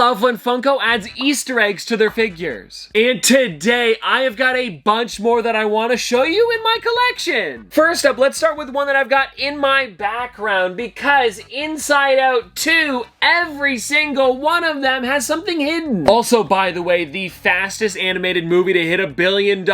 love when Funko adds Easter eggs to their figures. And today, I have got a bunch more that I want to show you in my collection. First up, let's start with one that I've got in my background, because Inside Out 2, every single one of them has something hidden. Also, by the way, the fastest animated movie to hit $1 billion.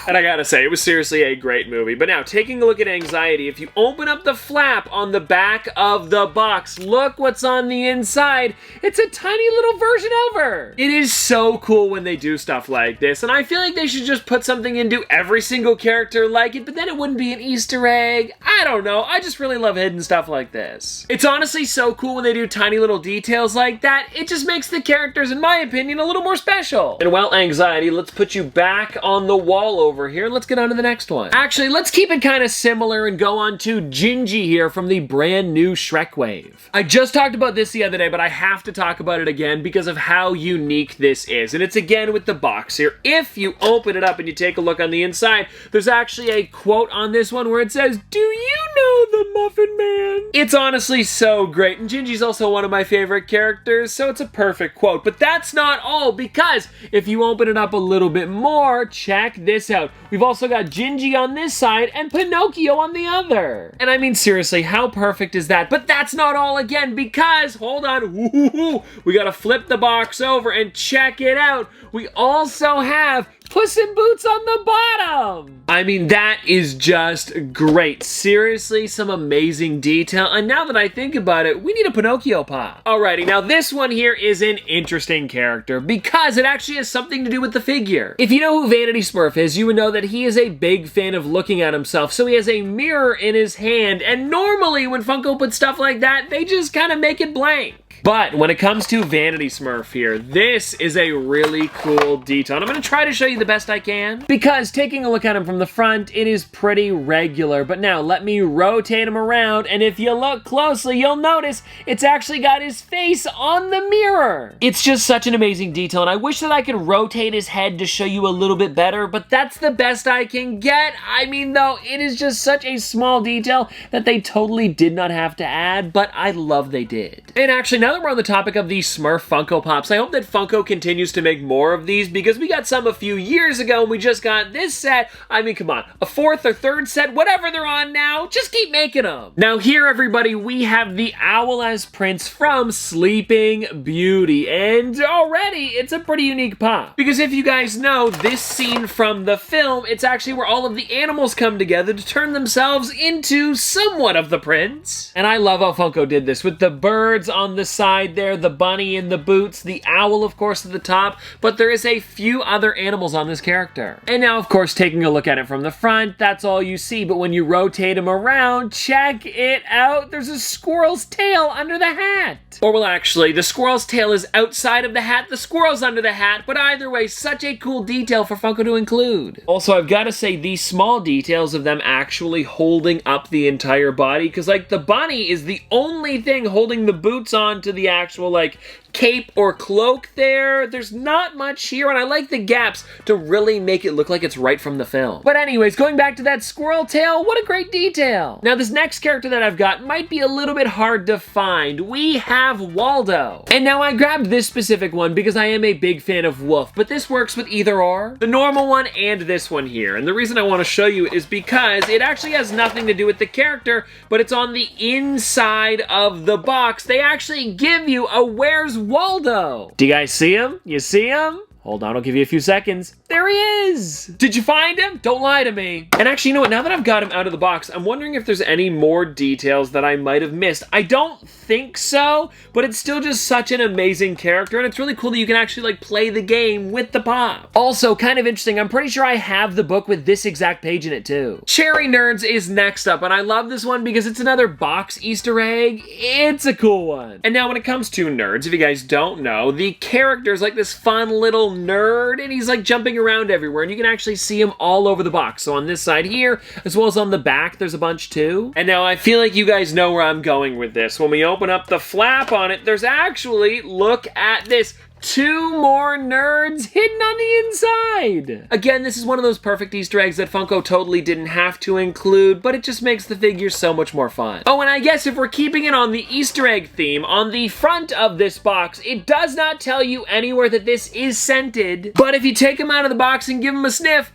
And I gotta say, it was seriously a great movie. But now, taking a look at Anxiety, if you open up the flap on the back of the box, look what's on the inside. It's a tiny little version of her. It is so cool when they do stuff like this, and I feel like they should just put something into every single character like it, but then it wouldn't be an Easter egg. I don't know, I just really love hidden stuff like this. It's honestly so cool when they do tiny little details like that. It just makes the characters, in my opinion, a little more special. And well, Anxiety, let's put you back on the wall over here. Let's get on to the next one. Actually, let's keep it kind of similar and go on to Gingy here from the brand new Shrek Wave. I just talked about this the other day, but I have to talk about it again because of how unique this is. And it's again with the box here. If you open it up and you take a look on the inside, there's actually a quote on this one where it says, "Do you know the Muffin Man?" It's honestly so great. And Gingy's also one of my favorite characters, so it's a perfect quote. But that's not all, because if you open it up a little bit more, check this out. We've also got Gingy on this side and Pinocchio on the other. And I mean, seriously, how perfect is that? But that's not all again, because, hold on, we gotta flip the box over and check it out. We also have Puss in Boots on the bottom. I mean, that is just great. Seriously, some amazing detail. And now that I think about it, we need a Pinocchio pop. Alrighty, now this one here is an interesting character because it actually has something to do with the figure. If you know who Vanity Smurf is, you would know that he is a big fan of looking at himself. So he has a mirror in his hand. And normally when Funko puts stuff like that, they just kind of make it blank. But when it comes to Vanity Smurf here, this is a really cool detail. And I'm going to try to show you the best I can, because taking a look at him from the front, it is pretty regular. But now let me rotate him around, and if you look closely, you'll notice it's actually got his face on the mirror. It's just such an amazing detail, and I wish that I could rotate his head to show you a little bit better, but that's the best I can get. I mean, though, it is just such a small detail that they totally did not have to add, but I love they did. And actually, now that we're on the topic of these Smurf Funko Pops, I hope that Funko continues to make more of these, because we got some a few years ago and we just got this set. I mean, come on, a fourth or third set, whatever they're on now, just keep making them. Now here, everybody, we have the Owl as Prince from Sleeping Beauty, and already it's a pretty unique pop, because if you guys know this scene from the film, it's actually where all of the animals come together to turn themselves into somewhat of the prince. And I love how Funko did this with the birds on the side there, the bunny in the boots, the owl, of course, at the top, but there is a few other animals on this character. And now, of course, taking a look at it from the front, that's all you see, but when you rotate him around, check it out, there's a squirrel's tail under the hat. Or, well, actually, the squirrel's tail is outside of the hat, the squirrel's under the hat, but either way, such a cool detail for Funko to include. Also, I've got to say, these small details of them actually holding up the entire body, because, like, the bunny is the only thing holding the boots on to the actual, like, cape or cloak there. There's not much here, and I like the gaps to really make it look like it's right from the film. But anyways, going back to that squirrel tail, what a great detail. Now, this next character that I've got might be a little bit hard to find. We have Waldo. And now I grabbed this specific one because I am a big fan of Wolf, but this works with either or. The normal one and this one here. And the reason I want to show you is because it actually has nothing to do with the character, but it's on the inside of the box. They actually give you a Where's Waldo? Do you guys see him? You see him? Hold on, I'll give you a few seconds. There he is! Did you find him? Don't lie to me. And actually, you know what? Now that I've got him out of the box, I'm wondering if there's any more details that I might have missed. I don't think so, but it's still just such an amazing character, and it's really cool that you can actually, like, play the game with the pop. Also, kind of interesting, I'm pretty sure I have the book with this exact page in it, too. Cherry Nerds is next up, and I love this one because it's another box Easter egg. It's a cool one. And now when it comes to nerds, if you guys don't know, the character's like this fun little nerd, and he's like jumping around everywhere, and you can actually see him all over the box. So on this side here, as well as on the back, there's a bunch too. And now I feel like you guys know where I'm going with this. When we open up the flap on it, there's actually, look at this, 2 more nerds hidden on the inside. Again, this is one of those perfect Easter eggs that Funko totally didn't have to include, but it just makes the figure so much more fun. Oh, and I guess if we're keeping it on the Easter egg theme, on the front of this box, it does not tell you anywhere that this is scented, but if you take him out of the box and give him a sniff,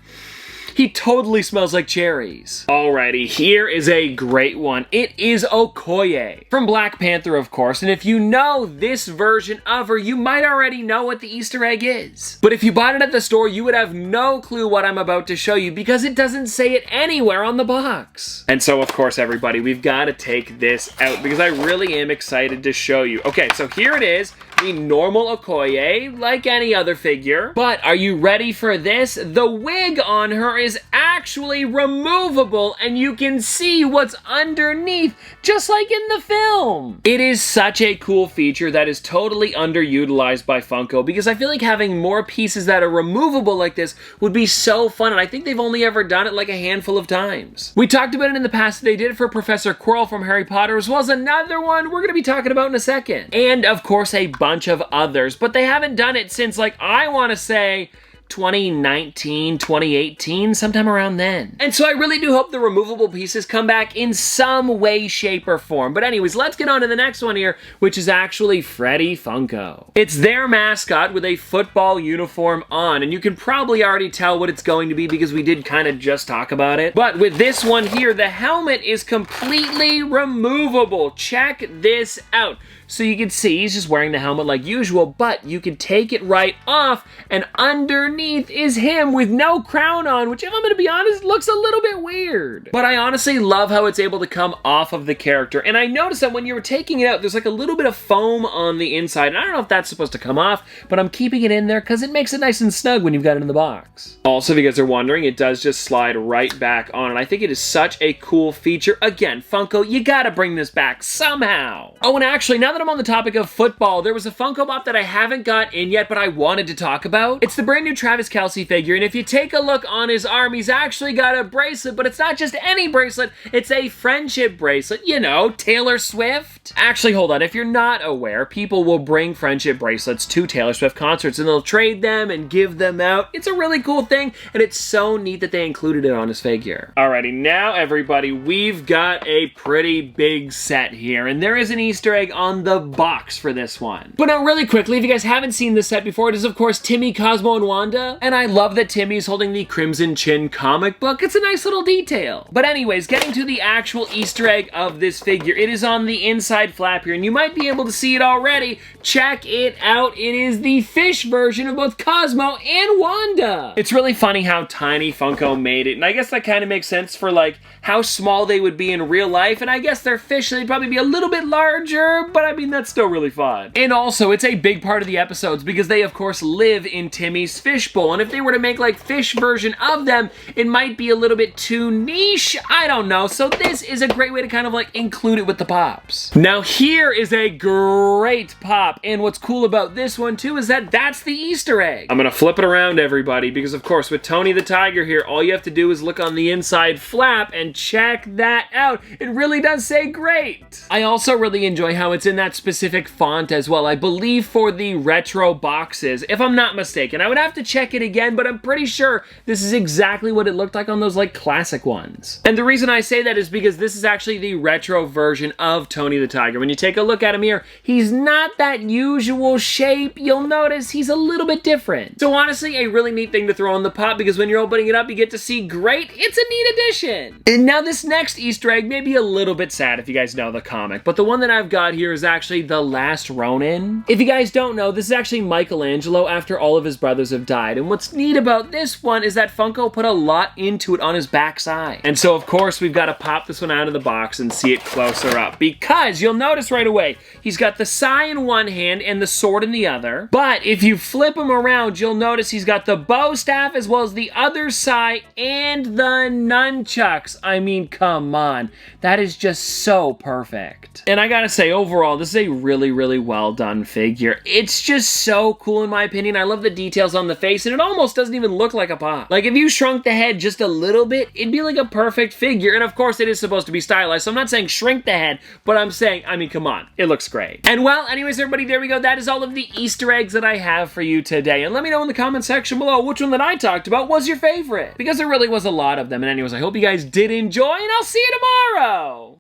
he totally smells like cherries. Alrighty, here is a great one. It is Okoye from Black Panther, of course, and if you know this version of her, you might already know what the Easter egg is. But if you bought it at the store, you would have no clue what I'm about to show you because it doesn't say it anywhere on the box. And so, of course, everybody, we've got to take this out because I really am excited to show you. Okay, so here it is. The normal Okoye, like any other figure. But are you ready for this? The wig on her is actually removable and you can see what's underneath, just like in the film. It is such a cool feature that is totally underutilized by Funko because I feel like having more pieces that are removable like this would be so fun, and I think they've only ever done it like a handful of times. We talked about it in the past. They did it for Professor Quirrell from Harry Potter, as well as another one we're going to be talking about in a second. And of course a bunch of others, but they haven't done it since, like, I want to say 2019, 2018, sometime around then. And so I really do hope the removable pieces come back in some way, shape, or form. But anyways, let's get on to the next one here, which is actually Freddy Funko. It's their mascot with a football uniform on, and you can probably already tell what it's going to be because we did kind of just talk about it. But with this one here, the helmet is completely removable. Check this out. So you can see he's just wearing the helmet like usual, but you can take it right off, and underneath is him with no crown on, which, if I'm gonna be honest, looks a little bit weird. But I honestly love how it's able to come off of the character, and I noticed that when you were taking it out, there's like a little bit of foam on the inside, and I don't know if that's supposed to come off, but I'm keeping it in there because it makes it nice and snug when you've got it in the box. Also, if you guys are wondering, it does just slide right back on, and I think it is such a cool feature. Again, Funko, you gotta bring this back somehow. Oh, and actually, now that I'm on the topic of football, there was a Funko Pop that I haven't got in yet, but I wanted to talk about. It's the brand new Travis Kelce figure, and if you take a look on his arm, he's actually got a bracelet, but it's not just any bracelet, it's a friendship bracelet. You know, Taylor Swift. Actually, hold on, if you're not aware, people will bring friendship bracelets to Taylor Swift concerts, and they'll trade them and give them out. It's a really cool thing, and it's so neat that they included it on his figure. Alrighty, now everybody, we've got a pretty big set here, and there is an Easter egg on the box for this one. But now really quickly, if you guys haven't seen this set before, it is of course Timmy, Cosmo, and Wanda, and I love that Timmy's holding the Crimson Chin comic book. It's a nice little detail. But anyways, getting to the actual Easter egg of this figure, it is on the inside flap here, and you might be able to see it already. Check it out. It is the fish version of both Cosmo and Wanda. It's really funny how tiny Funko made it, and I guess that kind of makes sense for like how small they would be in real life, and I guess they're fish, so they'd probably be a little bit larger, but I mean, that's still really fun. And also, it's a big part of the episodes because they, of course, live in Timmy's fishbowl, and if they were to make like fish version of them, it might be a little bit too niche. I don't know. So this is a great way to kind of like include it with the pops. Now here is a great pop, and what's cool about this one too is that that's the Easter egg. I'm gonna flip it around, everybody, because of course with Tony the Tiger here, all you have to do is look on the inside flap and check that out. It really does say great. I also really enjoy how it's in that specific font as well. I believe for the retro boxes, if I'm not mistaken. I would have to check it again, but I'm pretty sure this is exactly what it looked like on those like classic ones. And the reason I say that is because this is actually the retro version of Tony the Tiger. When you take a look at him here, he's not that usual shape. You'll notice he's a little bit different. So honestly, a really neat thing to throw in the pot because when you're opening it up, you get to see great. It's a neat addition. And now this next Easter egg may be a little bit sad if you guys know the comic, but the one that I've got here is actually the Last Ronin. If you guys don't know, this is actually Michelangelo after all of his brothers have died. And what's neat about this one is that Funko put a lot into it on his backside. And so of course we've got to pop this one out of the box and see it closer up because you'll notice right away, he's got the sai in one hand and the sword in the other. But if you flip him around, you'll notice he's got the bow staff as well as the other sai and the nunchucks. I mean, come on. That is just so perfect. And I gotta say, overall, overall, this is a really, really well done figure. It's just so cool in my opinion. I love the details on the face, and it almost doesn't even look like a Pop. Like, if you shrunk the head just a little bit, it'd be like a perfect figure. And of course, it is supposed to be stylized, so I'm not saying shrink the head, but I'm saying, I mean, come on, it looks great. And well, anyways, everybody, there we go. That is all of the Easter eggs that I have for you today. And let me know in the comment section below which one that I talked about was your favorite, because there really was a lot of them. And anyways, I hope you guys did enjoy, and I'll see you tomorrow.